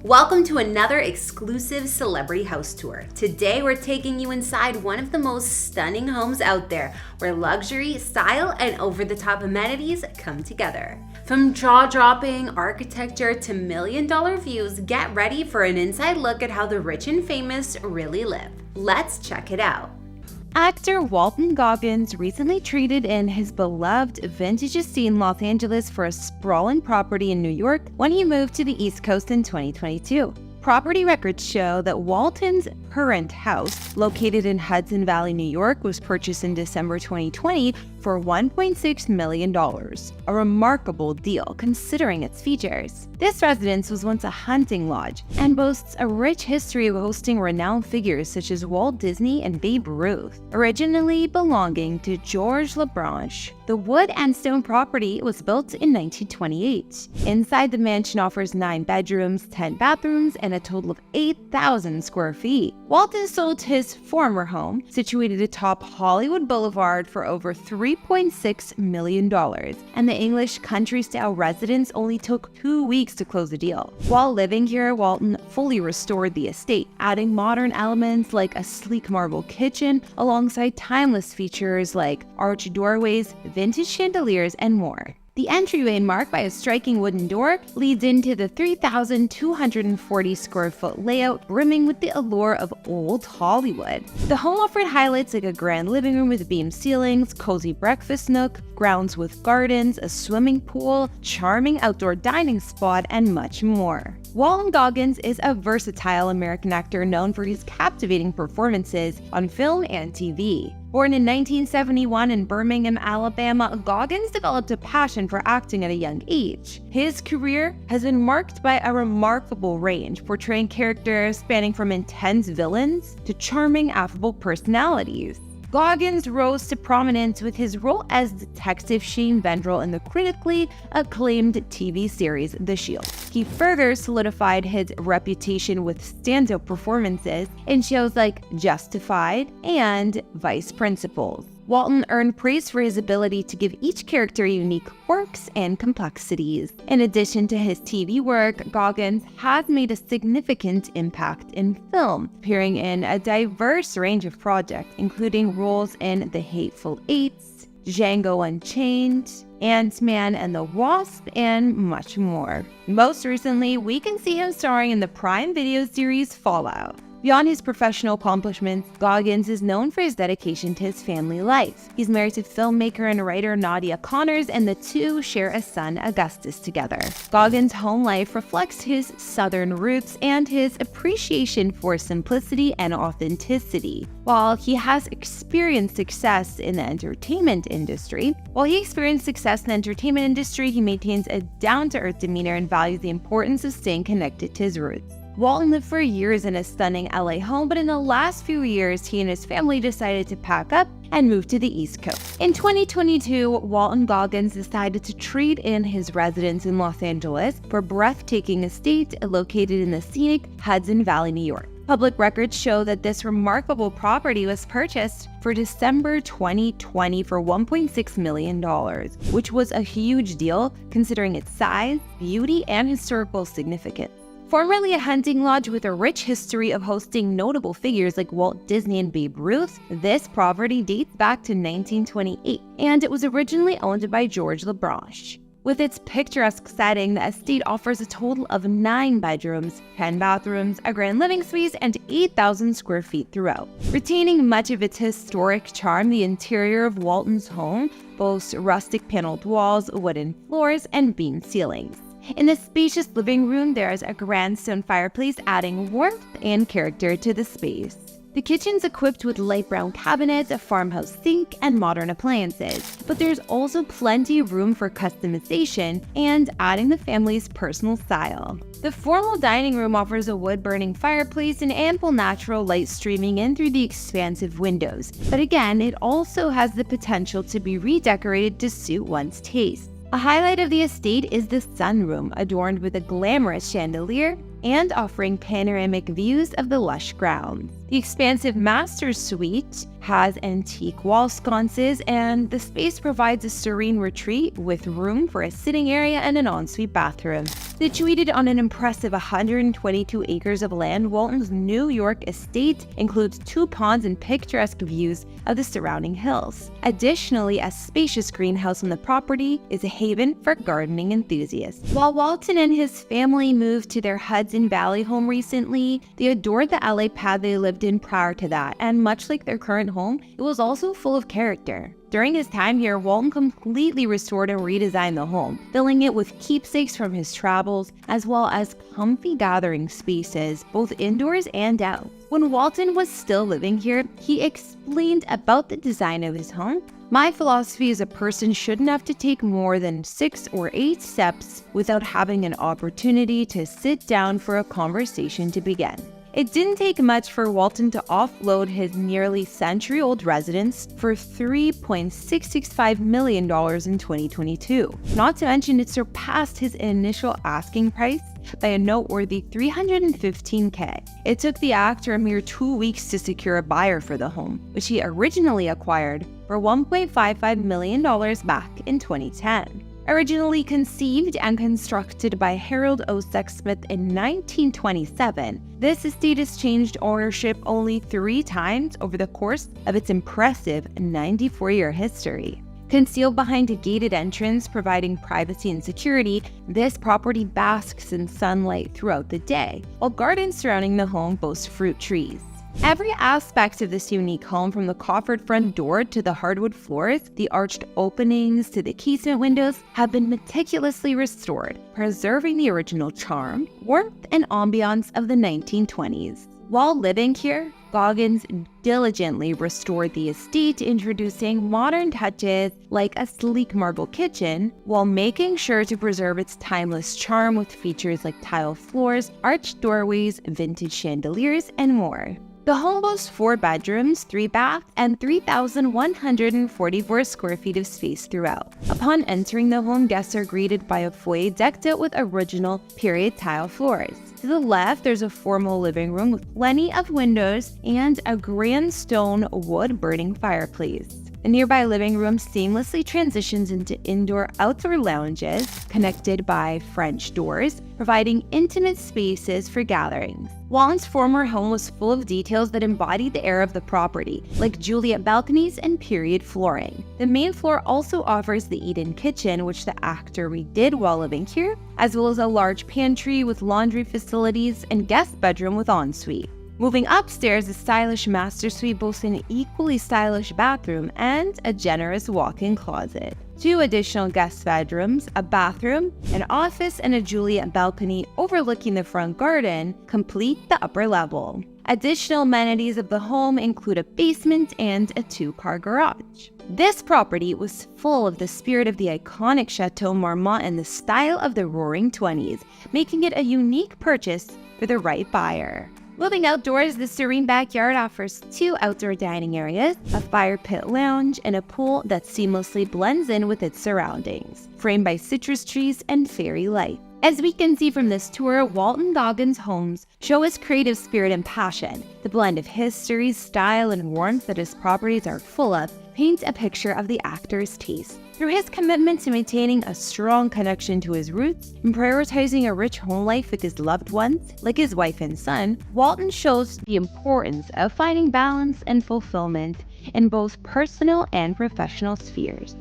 Welcome to another exclusive celebrity house tour. Today we're taking you inside one of the most stunning homes out there, where luxury, style, and over-the-top amenities come together. From jaw-dropping architecture to million-dollar views, get ready for an inside look at how the rich and famous really live. Let's check it out. Actor Walton Goggins recently traded in his beloved vintage estate in Los Angeles for a sprawling property in New York when he moved to the East Coast in 2022. Property records show that Walton's current house, located in Hudson Valley, New York, was purchased in December 2020 for $1.6 million, a remarkable deal considering its features. This residence was once a hunting lodge and boasts a rich history of hosting renowned figures such as Walt Disney and Babe Ruth. Originally belonging to George LaBranche, the wood and stone property was built in 1928. Inside, the mansion offers 9 bedrooms, 10 bathrooms, and a total of 8,000 square feet. Walton sold his former home, situated atop Hollywood Boulevard, for over $3.6 million, and the English country-style residence only took 2 weeks to close the deal. While living here, Walton fully restored the estate, adding modern elements like a sleek marble kitchen, alongside timeless features like arched doorways, vintage chandeliers, and more. The entryway, marked by a striking wooden door, leads into the 3,240 square foot layout, brimming with the allure of old Hollywood. The home offered highlights like a grand living room with beam ceilings, cozy breakfast nook, grounds with gardens, a swimming pool, charming outdoor dining spot, and much more. Walton Goggins is a versatile American actor known for his captivating performances on film and TV. Born in 1971 in Birmingham, Alabama, Goggins developed a passion for acting at a young age. His career has been marked by a remarkable range, portraying characters spanning from intense villains to charming, affable personalities. Goggins rose to prominence with his role as Detective Shane Vendrell in the critically acclaimed TV series The Shield. He further solidified his reputation with standout performances in shows like Justified and Vice Principals. Walton earned praise for his ability to give each character unique quirks and complexities. In addition to his TV work, Goggins has made a significant impact in film, appearing in a diverse range of projects, including roles in The Hateful Eight, Django Unchained, Ant-Man and the Wasp, and much more. Most recently, we can see him starring in the Prime Video series Fallout. Beyond his professional accomplishments, Goggins is known for his dedication to his family life. He's married to filmmaker and writer Nadia Connors, and the two share a son, Augustus, together. Goggins' home life reflects his Southern roots and his appreciation for simplicity and authenticity. While he has experienced success in the entertainment industry, he maintains a down-to-earth demeanor and values the importance of staying connected to his roots. Walton lived for years in a stunning LA home, but in the last few years, he and his family decided to pack up and move to the East Coast. In 2022, Walton Goggins decided to trade in his residence in Los Angeles for a breathtaking estate located in the scenic Hudson Valley, New York. Public records show that this remarkable property was purchased for December 2020 for $1.6 million, which was a huge deal considering its size, beauty, and historical significance. Formerly a hunting lodge with a rich history of hosting notable figures like Walt Disney and Babe Ruth, this property dates back to 1928, and it was originally owned by George LaBranche. With its picturesque setting, the estate offers a total of 9 bedrooms, 10 bathrooms, a grand living space, and 8,000 square feet throughout. Retaining much of its historic charm, the interior of Walton's home boasts rustic paneled walls, wooden floors, and beam ceilings. In the spacious living room, there is a grand stone fireplace, adding warmth and character to the space. The kitchen's equipped with light brown cabinets, a farmhouse sink, and modern appliances, but there's also plenty of room for customization and adding the family's personal style. The formal dining room offers a wood-burning fireplace and ample natural light streaming in through the expansive windows, but again, it also has the potential to be redecorated to suit one's taste. A highlight of the estate is the sunroom, adorned with a glamorous chandelier and offering panoramic views of the lush grounds. The expansive master suite has antique wall sconces, and the space provides a serene retreat with room for a sitting area and an ensuite bathroom. Situated on an impressive 122 acres of land, Walton's New York estate includes 2 ponds and picturesque views of the surrounding hills. Additionally, a spacious greenhouse on the property is a haven for gardening enthusiasts. While Walton and his family moved to their Hudson Valley home recently, they adored the LA pad they lived in prior to that, and much like their current home, it was also full of character. During his time here, Walton completely restored and redesigned the home, filling it with keepsakes from his travels, as well as comfy gathering spaces, both indoors and out. When Walton was still living here, he explained about the design of his home. "My philosophy is a person shouldn't have to take more than 6 or 8 steps without having an opportunity to sit down for a conversation to begin." It didn't take much for Walton to offload his nearly century-old residence for $3.665 million in 2022. Not to mention, it surpassed his initial asking price by a noteworthy $315K. It took the actor a mere 2 weeks to secure a buyer for the home, which he originally acquired for $1.55 million back in 2010. Originally conceived and constructed by Harold O. Sexsmith in 1927, this estate has changed ownership only 3 times over the course of its impressive 94-year history. Concealed behind a gated entrance providing privacy and security, this property basks in sunlight throughout the day, while gardens surrounding the home boast fruit trees. Every aspect of this unique home, from the coffered front door to the hardwood floors, the arched openings to the casement windows, have been meticulously restored, preserving the original charm, warmth, and ambiance of the 1920s. While living here, Goggins diligently restored the estate, introducing modern touches like a sleek marble kitchen, while making sure to preserve its timeless charm with features like tile floors, arched doorways, vintage chandeliers, and more. The home boasts 4 bedrooms, 3 baths, and 3,144 square feet of space throughout. Upon entering the home, guests are greeted by a foyer decked out with original period tile floors. To the left, there's a formal living room with plenty of windows and a grand stone wood-burning fireplace. The nearby living room seamlessly transitions into indoor-outdoor lounges connected by French doors, providing intimate spaces for gatherings. Walton's former home was full of details that embodied the era of the property, like Juliet balconies and period flooring. The main floor also offers the eat-in kitchen, which the actor redid while living here, as well as a large pantry with laundry facilities and guest bedroom with ensuite. Moving upstairs, the stylish master suite boasts an equally stylish bathroom and a generous walk-in closet. 2 additional guest bedrooms, a bathroom, an office, and a Juliet balcony overlooking the front garden complete the upper level. Additional amenities of the home include a basement and a 2-car garage. This property was full of the spirit of the iconic Chateau Marmont and the style of the Roaring '20s, making it a unique purchase for the right buyer. Moving outdoors, the serene backyard offers 2 outdoor dining areas, a fire pit lounge, and a pool that seamlessly blends in with its surroundings, framed by citrus trees and fairy light. As we can see from this tour, Walton Goggins' homes show his creative spirit and passion. The blend of history, style, and warmth that his properties are full of paints a picture of the actor's taste. Through his commitment to maintaining a strong connection to his roots and prioritizing a rich home life with his loved ones, like his wife and son, Walton shows the importance of finding balance and fulfillment in both personal and professional spheres.